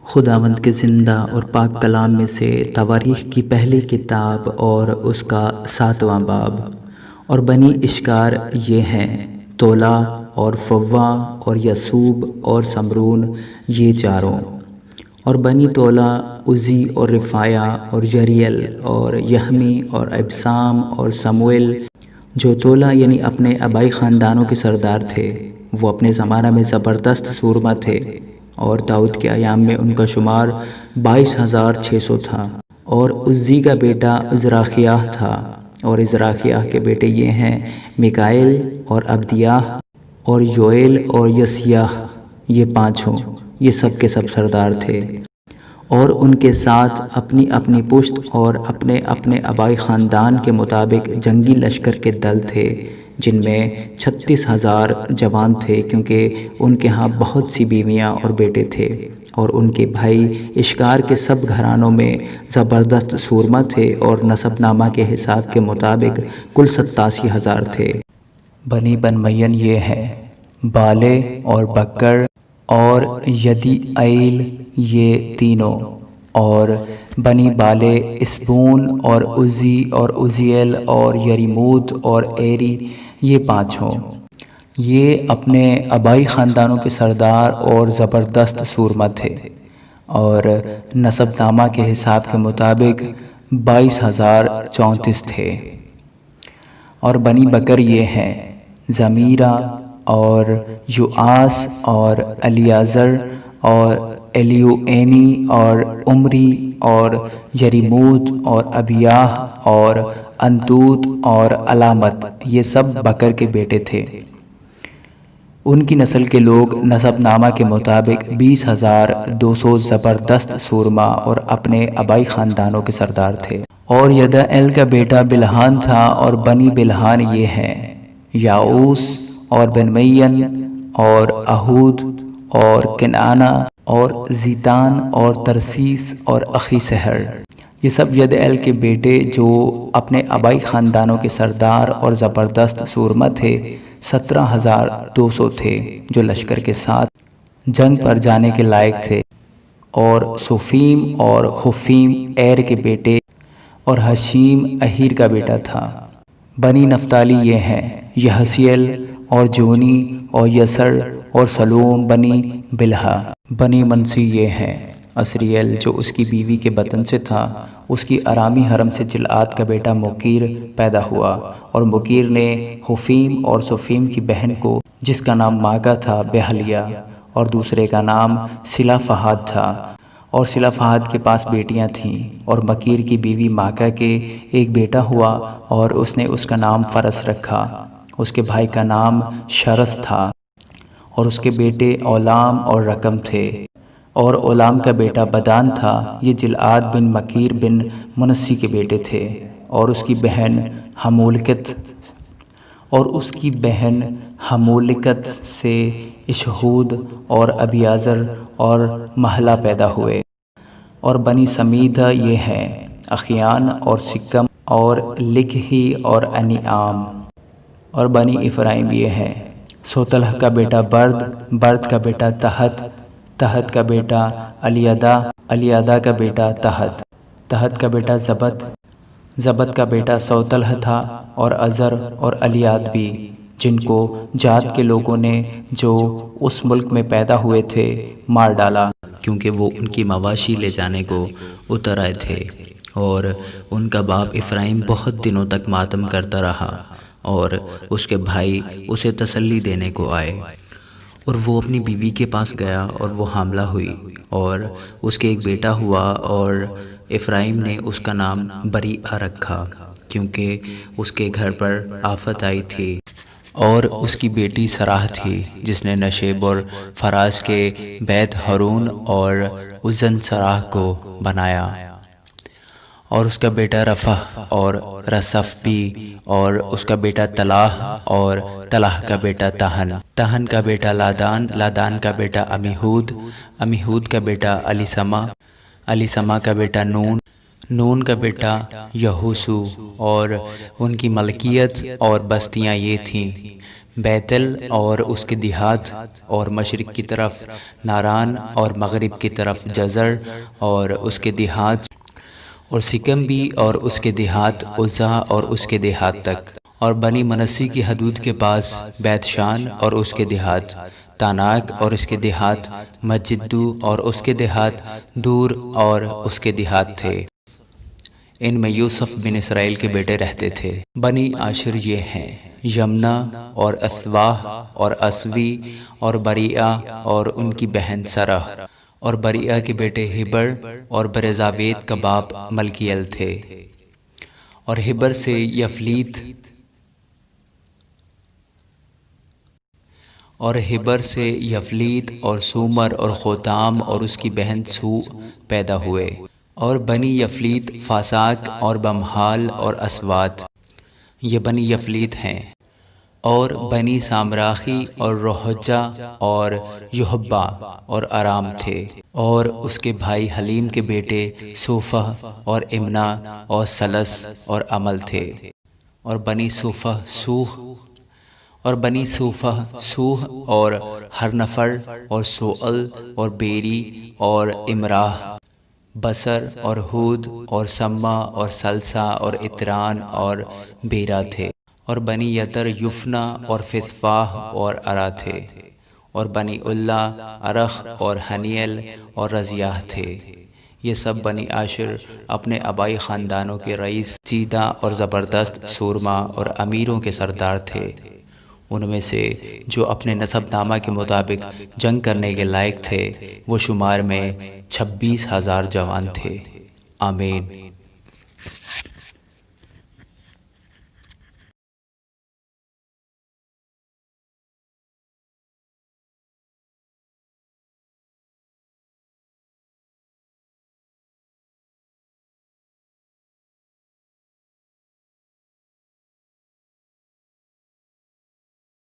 خداوند کے زندہ اور پاک کلام میں سے تواریخ کی پہلی کتاب اور اس کا 7واں باب۔ اور بنی اشکار یہ ہیں، تولا اور فوا اور یسوب اور سمرون، یہ چاروں۔ اور بنی تولا عزی اور رفایا اور یریل اور یحمی اور ابسام اور سمویل، جو تولا یعنی اپنے آبائی خاندانوں کے سردار تھے۔ وہ اپنے زمانہ میں زبردست سورما تھے، اور داؤد کے ایام میں ان کا شمار 22,600 تھا۔ اور عزی کا بیٹا عزراخیاہ تھا، اور عزراخیاہ کے بیٹے یہ ہیں میکائیل اور عبدیاہ اور یوئیل اور یسیاہ، یہ پانچوں، یہ سب کے سب سردار تھے۔ اور ان کے ساتھ اپنی اپنی پشت اور اپنے اپنے آبائی خاندان کے مطابق جنگی لشکر کے دل تھے، جن میں 36,000 جوان تھے، کیونکہ ان کے ہاں بہت سی بیویاں اور بیٹے تھے۔ اور ان کے بھائی اشکار کے سب گھرانوں میں زبردست سورما تھے، اور نسب نامہ کے حساب کے مطابق کل 87,000 تھے۔ بنی بنمین یہ ہیں، بالے اور بکر اور یدی ایل، یہ تینوں۔ اور بنی بالے اسبون اور عزی اور عزیل اور یریموت اور ایری، یہ پانچوں۔ یہ اپنے آبائی خاندانوں کے سردار اور زبردست سورما تھے، اور نسب نامہ کے حساب کے مطابق 22,034 تھے۔ اور بنی بکر یہ ہیں، زمیرہ اور یوآس اور الیعزر اور الیوعینی اور عمری اور یریموت اور ابیاہ اور انتوت اور علامت، یہ سب بکر کے بیٹے تھے۔ ان کی نسل کے لوگ نسب نامہ کے مطابق 20,200 زبردست سورما اور اپنے آبائی خاندانوں کے سردار تھے۔ اور یدعیل کا بیٹا بلحان تھا، اور بنی بلحان یہ ہیں، یاؤس اور بنمین اور اہود اور کنعانہ اور زیتان اور ترسیس اور اخی سحر، یہ سب یدعیل کے بیٹے جو اپنے آبائی خاندانوں کے سردار اور زبردست سورما تھے۔ 17,200 تھے، جو لشکر کے ساتھ جنگ پر جانے کے لائق تھے۔ اور سوفیم اور حفیم ایر کے بیٹے، اور حشیم اہیر کا بیٹا تھا۔ بنی نفتالی یہ ہیں، یحسیل اور جونی اور یسر اور سلوم بنی بلہا۔ بنی منسی یہ ہیں، اسریل جو اس کی بیوی کے بطن سے تھا، اس کی ارامی حرم سے جلعاد کا بیٹا مکیر پیدا ہوا۔ اور مکیر نے حفیم اور سفیم کی بہن کو، جس کا نام ماکا تھا، بیاہ لیا، اور دوسرے کا نام صلافہاد تھا۔ اور صلافہاد کے پاس بیٹیاں تھیں، اور مکیر کی بیوی ماکا کے ایک بیٹا ہوا، اور اس نے اس کا نام فرس رکھا۔ اس کے بھائی کا نام شرس تھا، اور اس کے بیٹے اولام اور رقم تھے۔ اور اولام کا بیٹا بدان تھا، یہ جلعاد بن مکیر بن منسی کے بیٹے تھے۔ اور اس کی بہن حمولکت سے اشہود اور ابیازر اور محلہ پیدا ہوئے۔ اور بنی سمیدہ یہ ہیں، اخیان اور سکم اور لگہی اور انعام۔ اور بنی افرائیم یہ ہیں، سوتلہ کا بیٹا برد، برد کا بیٹا تحت، تحت کا بیٹا الیدا، الیدا کا بیٹا تحت، تحت کا بیٹا زبد، زبد کا بیٹا سوتلہ تھا، اور ازر اور الیاد بھی، جن کو جات کے لوگوں نے جو اس ملک میں پیدا ہوئے تھے مار ڈالا، کیونکہ وہ ان کی مواشی لے جانے کو اتر آئے تھے۔ اور ان کا باپ افرائیم بہت دنوں تک ماتم کرتا رہا، اور اس کے بھائی اسے تسلی دینے کو آئے، اور وہ اپنی بیوی کے پاس گیا، اور وہ حاملہ ہوئی، اور اس کے ایک بیٹا ہوا، اور افرائیم نے اس کا نام بریعہ رکھا، کیونکہ اس کے گھر پر آفت آئی تھی۔ اور اس کی بیٹی سراہ تھی، جس نے نشیب اور فراز کے بیت ہارون اور عزن سراہ کو بنایا۔ اور اس کا بیٹا رفح اور رصف بھی، اور اس کا بیٹا تلاح اور تلاح کا بیٹا تہن، تہن کا بیٹا لادان، لادان کا بیٹا امیہود، امیہود کا بیٹا الیسما، الیسما کا بیٹا نون، نون کا بیٹا یہوسو۔ اور ان کی ملکیت اور بستیاں یہ تھیں، بیتل اور اس کے دیہات، اور مشرق کی طرف ناران، اور مغرب کی طرف جزر اور اس کے دیہات، اور سکم بھی اور اس کے دیہات، عزا اور اس کے دیہات تک، اور بنی منسی کی حدود کے پاس بیت شان اور اس کے دیہات، تاناک اور اس کے دیہات، مجدو اور اس کے دیہات، دور اور اس کے دیہات تھے۔ ان میں یوسف بن اسرائیل کے بیٹے رہتے تھے۔ بنی عاشر یہ ہیں: یمنا اور اثواہ اور اسوی اور بریعہ اور ان کی بہن سرح، اور بریعہ کے بیٹے ہبر اور برزاویت کا باپ ملکیل تھے، اور ہبر سے یفلیت اور سومر اور خوتام اور اس کی بہن سو پیدا ہوئے، اور بنی یفلیت فاساک اور بمحال اور اسوات، یہ بنی یفلیت ہیں، اور بنی سامراخی اور روحجہ اور یحبہ اور ارام تھے، اور اس کے بھائی حلیم کے بیٹے صوفہ اور امنا اور سلس اور عمل تھے، اور بنی صوفہ سوح اور ہرنفر اور سوعل اور بیری اور امراہ، بصر اور ہود اور سما اور سلسا اور اتران اور بیرا تھے، اور بنی یتر یفنا اور فسفاہ اور ارا تھے، اور بنی اللہ ارخ اور حنیل اور رضیاہ تھے۔ یہ سب بنی عاشر اپنے آبائی خاندانوں کے رئیس، سیدھا اور زبردست سورما اور امیروں کے سردار تھے۔ ان میں سے جو اپنے نسب نامہ کے مطابق جنگ کرنے کے لائق تھے وہ شمار میں 26,000 جوان تھے۔ آمین۔